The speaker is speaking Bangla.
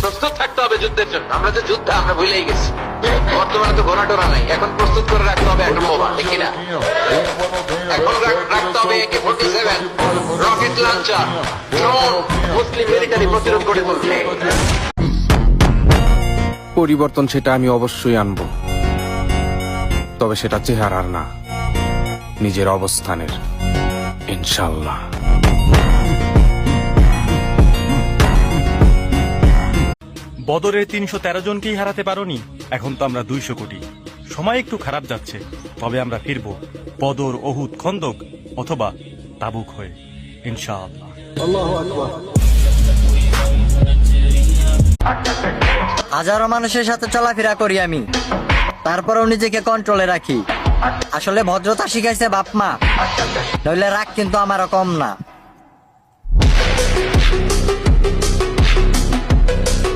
প্রস্তুত থাকতে হবে যুদ্ধের জন্য। আমরা যে যুদ্ধ আমরা ভুলেই গেছি। বর্তমানে তো ঘোড়া টোরা নাই, এখন প্রস্তুত করে রাখতে হবে একটা বোমা, ঠিক কিনা? এখন রাখতে হবে AK-47, রকেট লঞ্চার, ড্রোন, মুসলিম মিলিটারি প্রতিরোধ করে তুলবে। পরিবর্তন সেটা আমি অবশ্যই আনবো, তবে সেটা চেহারার না, নিজের অবস্থানের, ইনশাল্লাহ। বদরের ৩১৩ জনকেই হারাতে পারোনি, এখন তো আমরা ২০০ কোটি। সময় একটু খারাপ যাচ্ছে, তবে আমরা ফিরবো বদর, ওহুদ, খন্দক অথবা তাবুক হয়ে, ইনশাআল্লাহ। হাজারো মানুষের সাথে চলাফেরা করি আমি, তারপরেও নিজেকে কন্ট্রোলে রাখি। আসলে ভদ্রতা শিখাইছে বাপ মা, নইলে রাগ কিন্তু আমারও কম না।